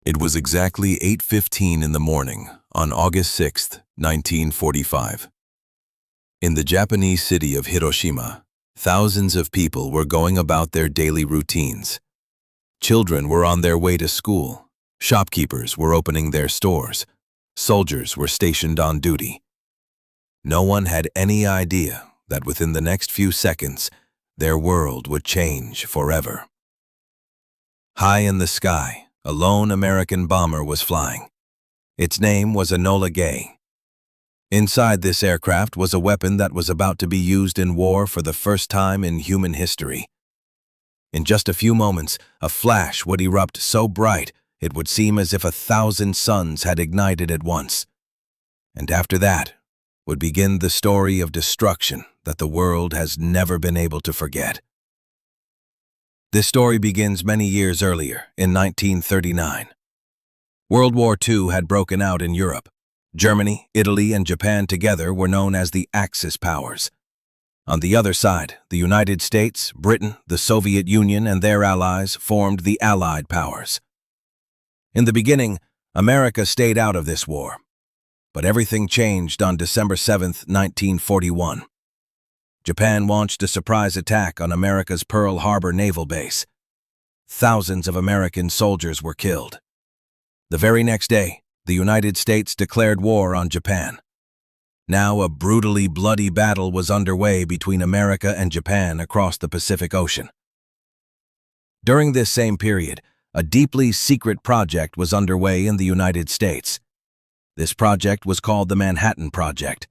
It was exactly 8:15 in the morning on August 6, 1945. In the Japanese city of Hiroshima, thousands of people were going about their daily routines. Children were on their way to school, shopkeepers were opening their stores, soldiers were stationed on duty. No one had any idea that within the next few seconds, their world would change forever. High in the sky, a lone American bomber was flying. Its name was Enola Gay. Inside this aircraft was a weapon that was about to be used in war for the first time in human history. In just a few moments, a flash would erupt so bright it would seem as if 1,000 suns had ignited at once. And after that would begin the story of destruction that the world has never been able to forget. This story begins many years earlier, in 1939. World War II had broken out in Europe. Germany, Italy, and Japan together were known as the Axis powers. On the other side, the United States, Britain, the Soviet Union, and their allies formed the Allied powers. In the beginning, America stayed out of this war. But everything changed on December 7, 1941. Japan launched a surprise attack on America's Pearl Harbor naval base. Thousands of American soldiers were killed. The very next day, the United States declared war on Japan. Now a brutally bloody battle was underway between America and Japan across the Pacific Ocean. During this same period, a deeply secret project was underway in the United States. This project was called the Manhattan Project.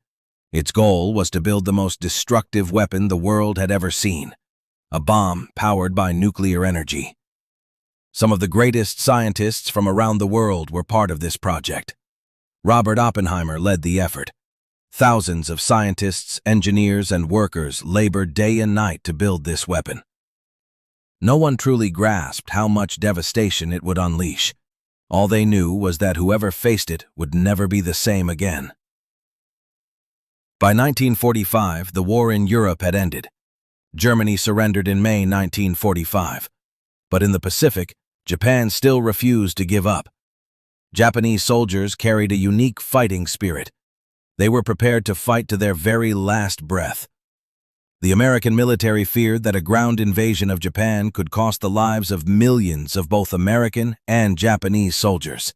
Its goal was to build the most destructive weapon the world had ever seen, a bomb powered by nuclear energy. Some of the greatest scientists from around the world were part of this project. Robert Oppenheimer led the effort. Thousands of scientists, engineers, and workers labored day and night to build this weapon. No one truly grasped how much devastation it would unleash. All they knew was that whoever faced it would never be the same again. By 1945, the war in Europe had ended. Germany surrendered in May 1945. But in the Pacific, Japan still refused to give up. Japanese soldiers carried a unique fighting spirit. They were prepared to fight to their very last breath. The American military feared that a ground invasion of Japan could cost the lives of millions of both American and Japanese soldiers.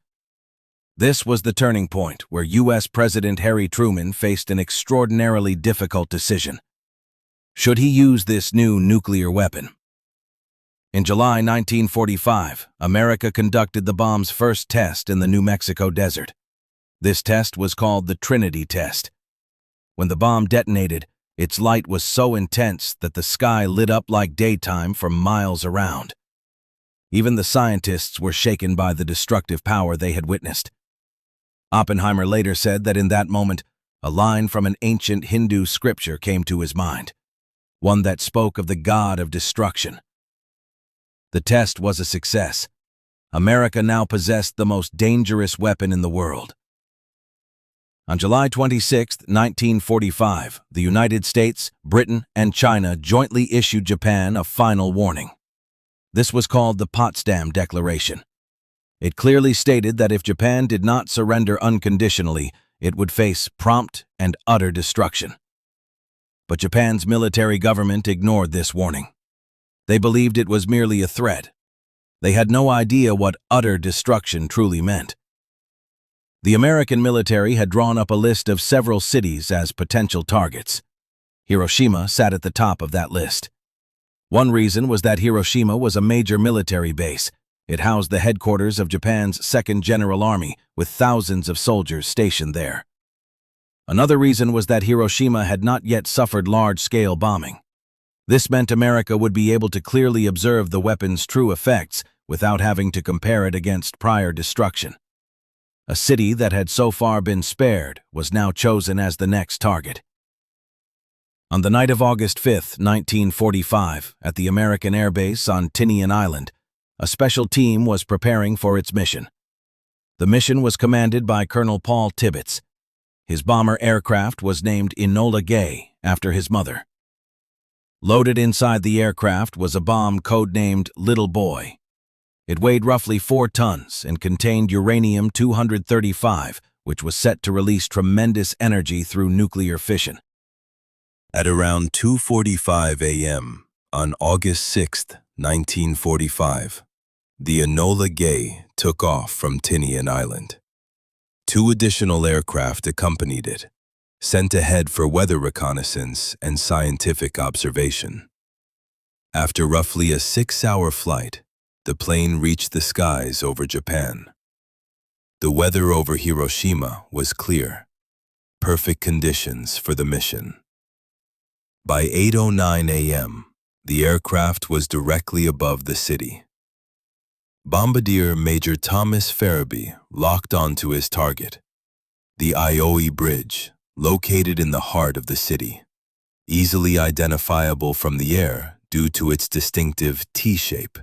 This was the turning point where U.S. President Harry Truman faced an extraordinarily difficult decision. Should he use this new nuclear weapon? In July 1945, America conducted the bomb's first test in the New Mexico desert. This test was called the Trinity Test. When the bomb detonated, its light was so intense that the sky lit up like daytime for miles around. Even the scientists were shaken by the destructive power they had witnessed. Oppenheimer later said that in that moment, a line from an ancient Hindu scripture came to his mind, one that spoke of the God of destruction. The test was a success. America now possessed the most dangerous weapon in the world. On July 26, 1945, the United States, Britain, and China jointly issued Japan a final warning. This was called the Potsdam Declaration. It clearly stated that if Japan did not surrender unconditionally, it would face prompt and utter destruction. But Japan's military government ignored this warning. They believed it was merely a threat. They had no idea what utter destruction truly meant. The American military had drawn up a list of several cities as potential targets. Hiroshima sat at the top of that list. One reason was that Hiroshima was a major military base. It housed the headquarters of Japan's 2nd General Army, with thousands of soldiers stationed there. Another reason was that Hiroshima had not yet suffered large-scale bombing. This meant America would be able to clearly observe the weapon's true effects without having to compare it against prior destruction. A city that had so far been spared was now chosen as the next target. On the night of August 5, 1945, at the American Air Base on Tinian Island, a special team was preparing for its mission. The mission was commanded by Colonel Paul Tibbets. His bomber aircraft was named Enola Gay after his mother. Loaded inside the aircraft was a bomb codenamed Little Boy. It weighed roughly 4 tons and contained uranium-235, which was set to release tremendous energy through nuclear fission. At around 2:45 a.m. on August 6, 1945, the Enola Gay took off from Tinian Island. 2 additional aircraft accompanied it, sent ahead for weather reconnaissance and scientific observation. After roughly a 6-hour flight, the plane reached the skies over Japan. The weather over Hiroshima was clear, perfect conditions for the mission. By 8:09 a.m., the aircraft was directly above the city. Bombardier Major Thomas Farabee locked onto his target, the WWII Bridge, located in the heart of the city, easily identifiable from the air due to its distinctive T-shape.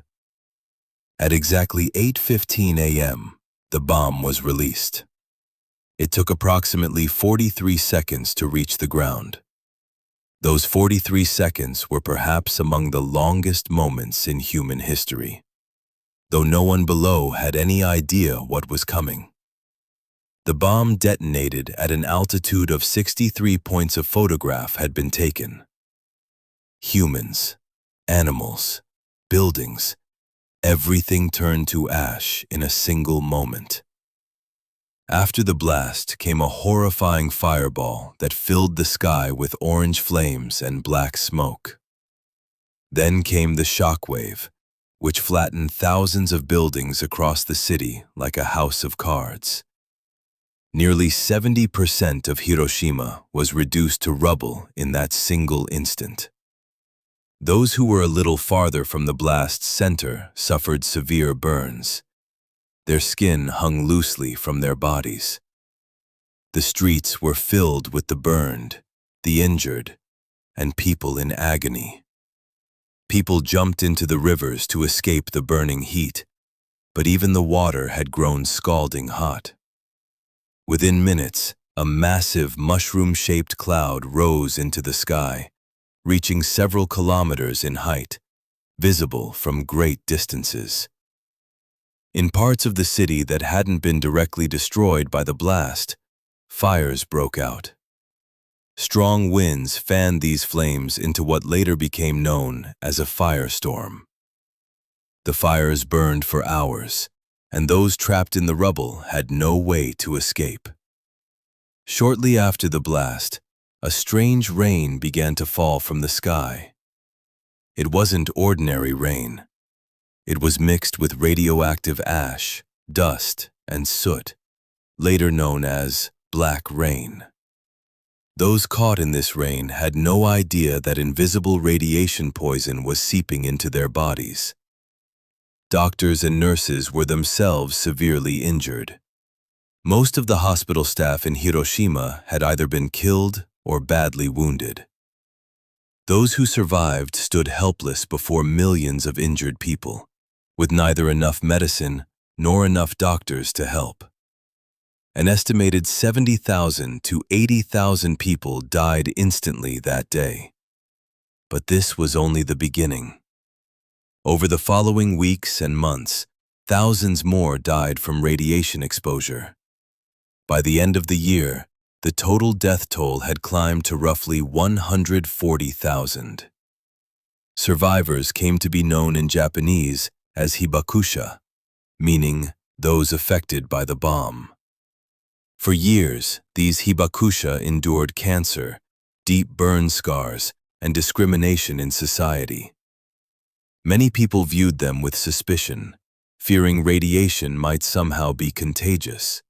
At exactly 8:15 a.m., the bomb was released. It took approximately 43 seconds to reach the ground. Those 43 seconds were perhaps among the longest moments in human history, though no one below had any idea what was coming. The bomb detonated at an altitude of 63 points. A photograph had been taken. Humans, animals, buildings, everything turned to ash in a single moment. After the blast came a horrifying fireball that filled the sky with orange flames and black smoke. Then came the shockwave, which flattened thousands of buildings across the city like a house of cards. Nearly 70% of Hiroshima was reduced to rubble in that single instant. Those who were a little farther from the blast's center suffered severe burns. Their skin hung loosely from their bodies. The streets were filled with the burned, the injured, and people in agony. People jumped into the rivers to escape the burning heat, but even the water had grown scalding hot. Within minutes, a massive mushroom-shaped cloud rose into the sky, reaching several kilometers in height, visible from great distances. In parts of the city that hadn't been directly destroyed by the blast, fires broke out. Strong winds fanned these flames into what later became known as a firestorm. The fires burned for hours, and those trapped in the rubble had no way to escape. Shortly after the blast, a strange rain began to fall from the sky. It wasn't ordinary rain. It was mixed with radioactive ash, dust, and soot, later known as black rain. Those caught in this rain had no idea that invisible radiation poison was seeping into their bodies. Doctors and nurses were themselves severely injured. Most of the hospital staff in Hiroshima had either been killed or badly wounded. Those who survived stood helpless before millions of injured people, with neither enough medicine nor enough doctors to help. An estimated 70,000 to 80,000 people died instantly that day. But this was only the beginning. Over the following weeks and months, thousands more died from radiation exposure. By the end of the year, the total death toll had climbed to roughly 140,000. Survivors came to be known in Japanese as hibakusha, meaning those affected by the bomb. For years, these hibakusha endured cancer, deep burn scars, and discrimination in society. Many people viewed them with suspicion, fearing radiation might somehow be contagious.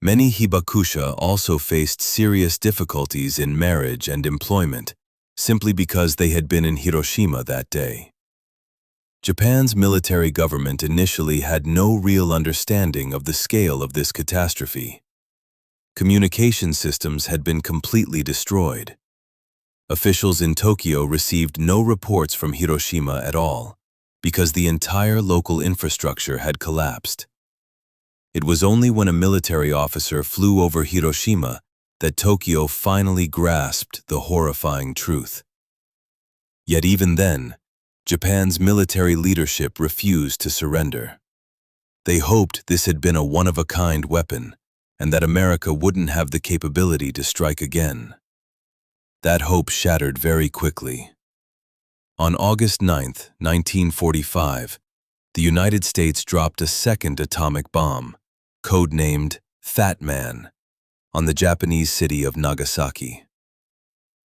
Many hibakusha also faced serious difficulties in marriage and employment, simply because they had been in Hiroshima that day. Japan's military government initially had no real understanding of the scale of this catastrophe. Communication systems had been completely destroyed. Officials in Tokyo received no reports from Hiroshima at all, because the entire local infrastructure had collapsed. It was only when a military officer flew over Hiroshima that Tokyo finally grasped the horrifying truth. Yet even then, Japan's military leadership refused to surrender. They hoped this had been a one-of-a-kind weapon and that America wouldn't have the capability to strike again. That hope shattered very quickly. On August 9, 1945, the United States dropped a second atomic bomb, codenamed Fat Man, on the Japanese city of Nagasaki.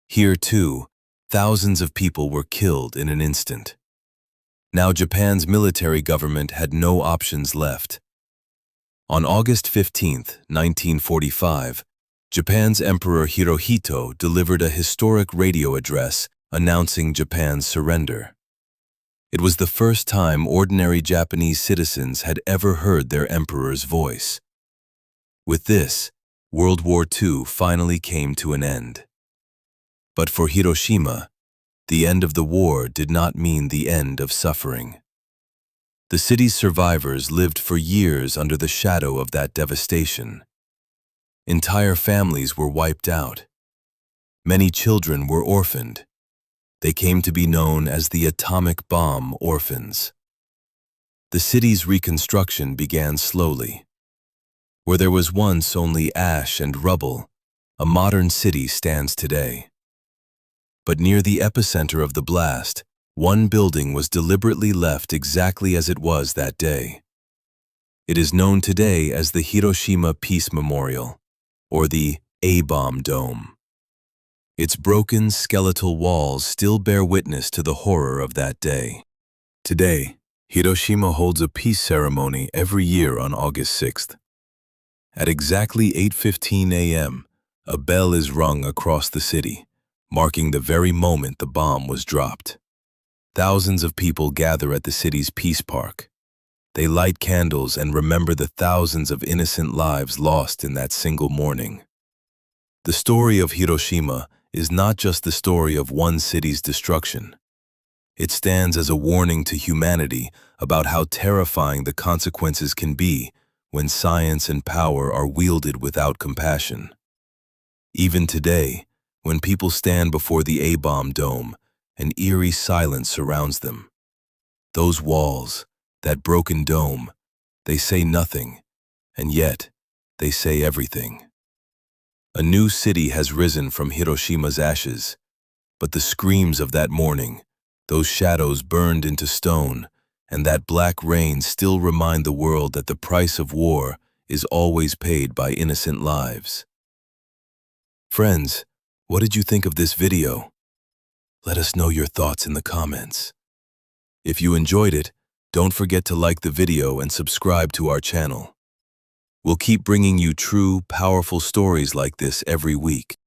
Here, too, thousands of people were killed in an instant. Now Japan's military government had no options left. On August 15, 1945, Japan's Emperor Hirohito delivered a historic radio address announcing Japan's surrender. It was the first time ordinary Japanese citizens had ever heard their emperor's voice. With this, World War II finally came to an end. But for Hiroshima, the end of the war did not mean the end of suffering. The city's survivors lived for years under the shadow of that devastation. Entire families were wiped out. Many children were orphaned. They came to be known as the atomic bomb orphans. The city's reconstruction began slowly. Where there was once only ash and rubble, a modern city stands today. But near the epicenter of the blast, one building was deliberately left exactly as it was that day. It is known today as the Hiroshima Peace Memorial, or the A-bomb dome. Its broken, skeletal walls still bear witness to the horror of that day. Today, Hiroshima holds a peace ceremony every year on August 6th. At exactly 8:15 a.m., a bell is rung across the city, marking the very moment the bomb was dropped. Thousands of people gather at the city's Peace Park. They light candles and remember the thousands of innocent lives lost in that single morning. The story of Hiroshima is not just the story of one city's destruction. It stands as a warning to humanity about how terrifying the consequences can be when science and power are wielded without compassion. Even today, when people stand before the A-bomb dome, an eerie silence surrounds them. Those walls, that broken dome, they say nothing, and yet they say everything. A new city has risen from Hiroshima's ashes, but the screams of that morning, those shadows burned into stone, and that black rain still remind the world that the price of war is always paid by innocent lives. Friends, what did you think of this video? Let us know your thoughts in the comments. If you enjoyed it, don't forget to like the video and subscribe to our channel. We'll keep bringing you true, powerful stories like this every week.